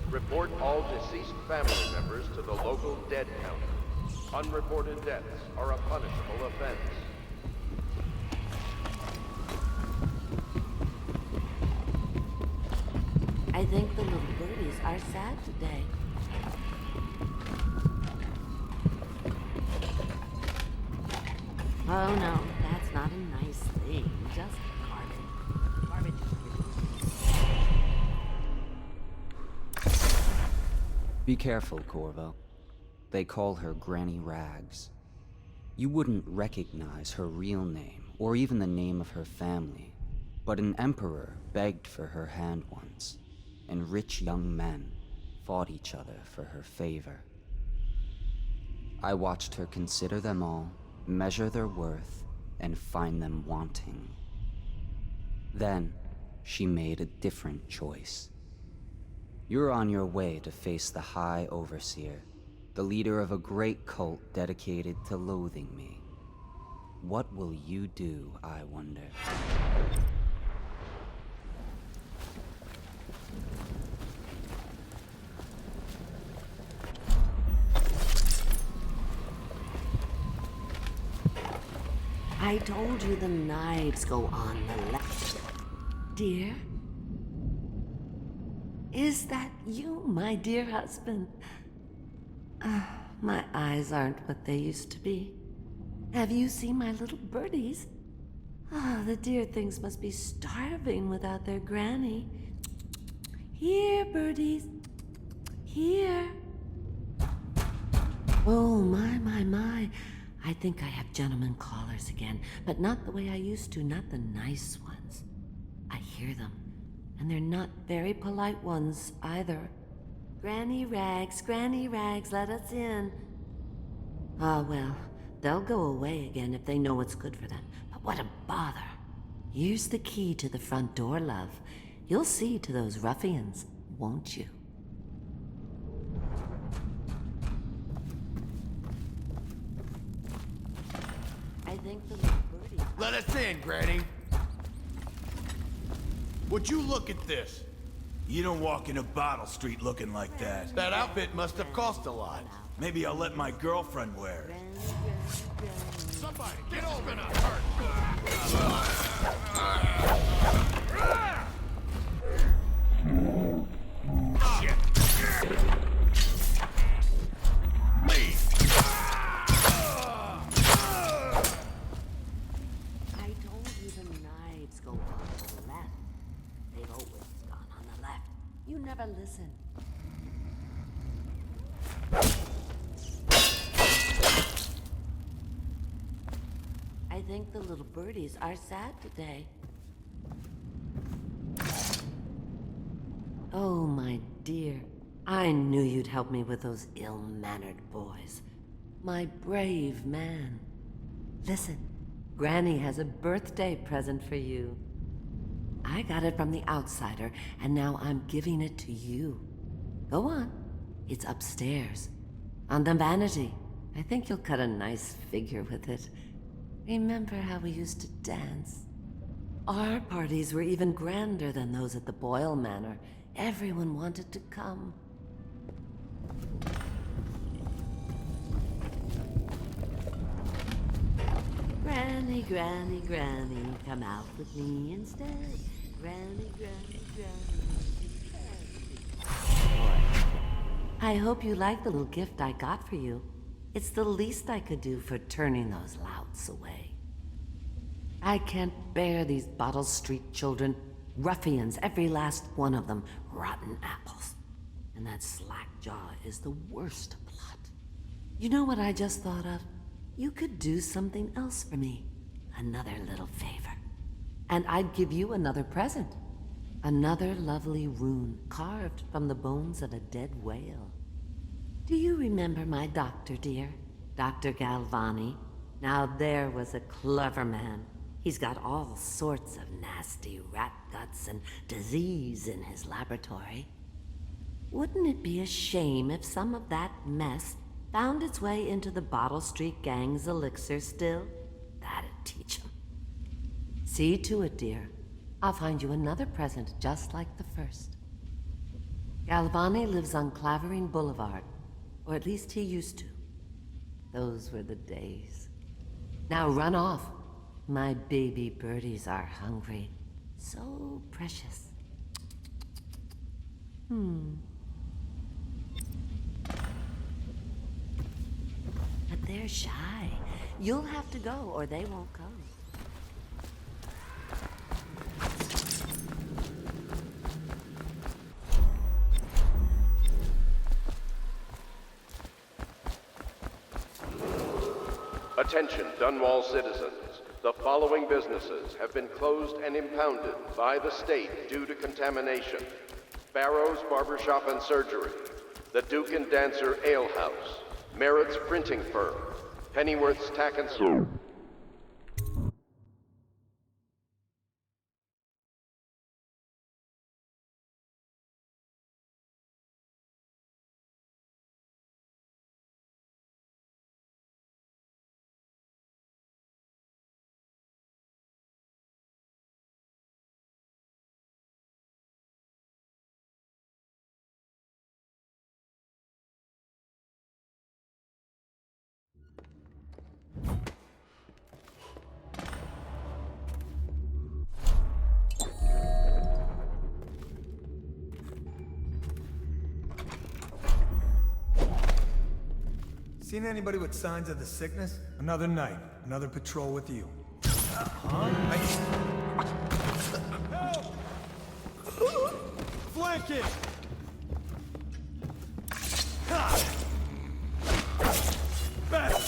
S11: Report all deceased family members to the local dead counter. Unreported deaths are a punishable offense.
S18: I think the little birdies are sad today. Oh no, that's not a nice thing. Just garbage. Garbage.
S14: Be careful, Corvo. They call her Granny Rags. You wouldn't recognize her real name, or even the name of her family, but an emperor begged for her hand once, and rich young men fought each other for her favor. I watched her consider them all, measure their worth, and find them wanting. Then, she made a different choice. You're on your way to face the High Overseer, the leader of a great cult dedicated to loathing me. What will you do, I wonder?
S18: I told you the knives go on the left. Dear? Is that you, my dear husband? My eyes aren't what they used to be. Have you seen my little birdies? The dear things must be starving without their granny. Here, birdies. Here. Oh, my. I think I have gentlemen callers again, but not the way I used to, not the nice ones. I hear them, and they're not very polite ones either. Granny Rags, let us in. Ah, well, they'll go away again if they know what's good for them. But what a bother. Here's the key to the front door, love. You'll see to those ruffians, won't you? I think the little birdie...
S4: Let us in, Granny. Would you look at this?
S19: You don't walk into Bottle Street looking like that.
S4: That outfit must have cost a lot.
S19: Maybe I'll let my girlfriend wear it.
S4: Somebody, get over and hurt!
S18: I told you the knives go on the left. They've always gone on the left. You never listen. I think the little birdies are sad today. Oh, my dear. I knew you'd help me with those ill-mannered boys. My brave man. Listen, Granny has a birthday present for you. I got it from the outsider, and now I'm giving it to you. Go on. It's upstairs. On the vanity. I think you'll cut a nice figure with it. Remember how we used to dance? Our parties were even grander than those at the Boyle Manor. Everyone wanted to come. Granny, Granny, Granny, come out with me instead. Granny, Granny, Granny. I hope you like the little gift I got for you. It's the least I could do for turning those louts away. I can't bear these Bottle Street children. Ruffians, every last one of them. Rotten apples. And that slack-jaw is the worst lot. You know what I just thought of? You could do something else for me. Another little favor. And I'd give you another present. Another lovely rune carved from the bones of a dead whale. Do you remember my doctor, dear? Dr. Galvani? Now there was a clever man. He's got all sorts of nasty rat guts and disease in his laboratory. Wouldn't it be a shame if some of that mess found its way into the Bottle Street Gang's elixir still? That'd teach 'em. See to it, dear. I'll find you another present just like the first. Galvani lives on Clavering Boulevard, or at least he used to. Those were the days. Now run off. My baby birdies are hungry. So precious. But they're shy. You'll have to go, or they won't come.
S11: Attention, Dunwall citizens. The following businesses have been closed and impounded by the state due to contamination. Barrow's Barbershop and Surgery, the Duke and Dancer Ale House, Merritt's Printing Firm, Pennyworth's Tack and Sew.
S10: Seen anybody with signs of the sickness? Another night, another patrol with you. Huh? Help! Flank it! Back!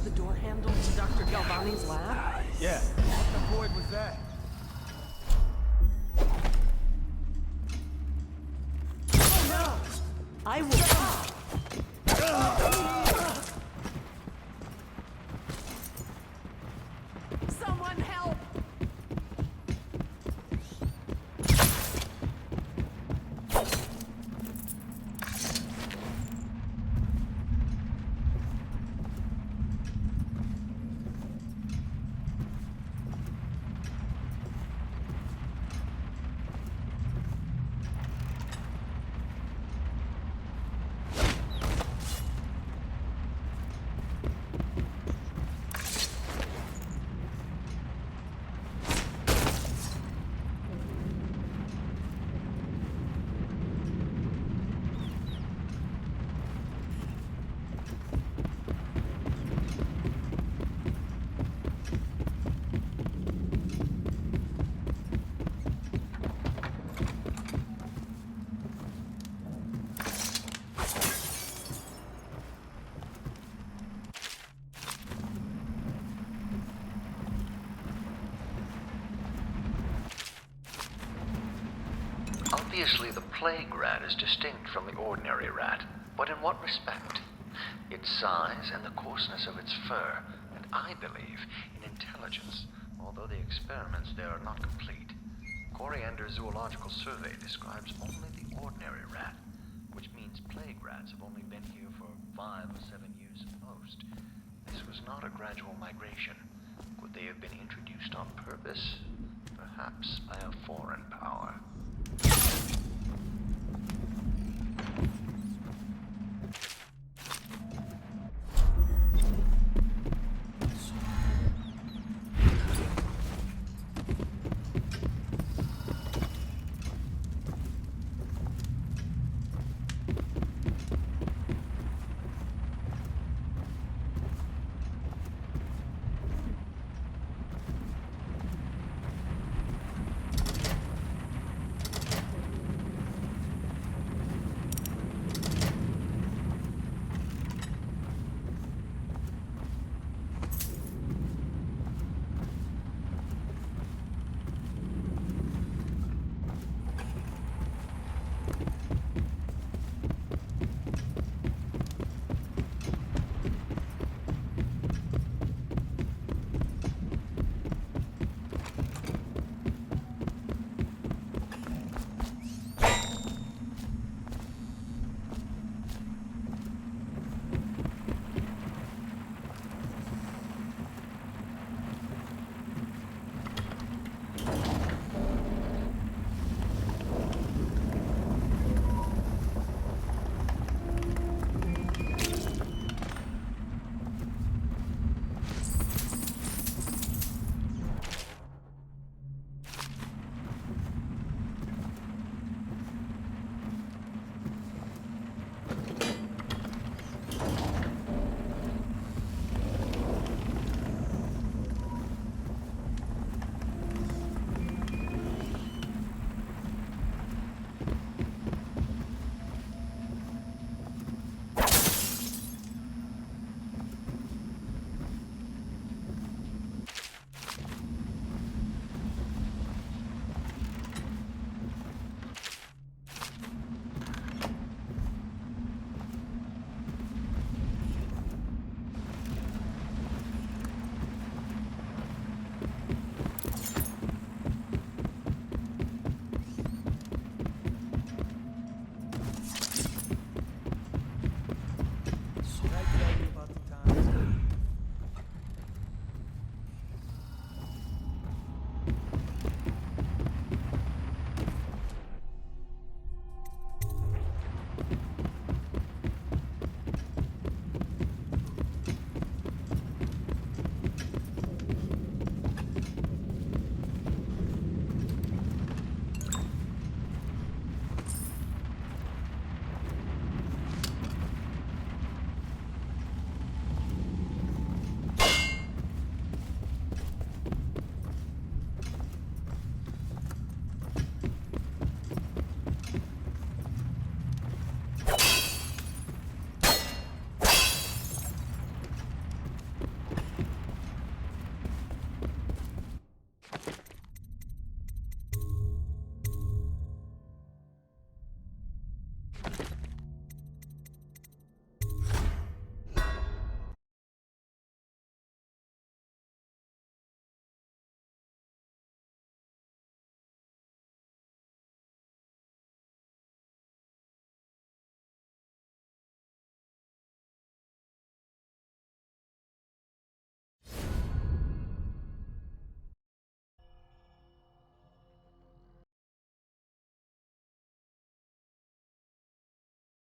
S15: The door handle to Dr. Galvani's lab?
S10: Yeah. What the void was that?
S15: Oh no! I will. Someone help!
S20: Obviously, the plague rat is distinct from the ordinary rat, but in what respect? Its size and the coarseness of its fur, and I believe in intelligence, although the experiments there are not complete. Coriander's Zoological Survey describes only the ordinary rat, which means plague rats have only been here for 5 or 7 years at most. This was not a gradual migration. Could they have been introduced on purpose? Perhaps by a foreign power.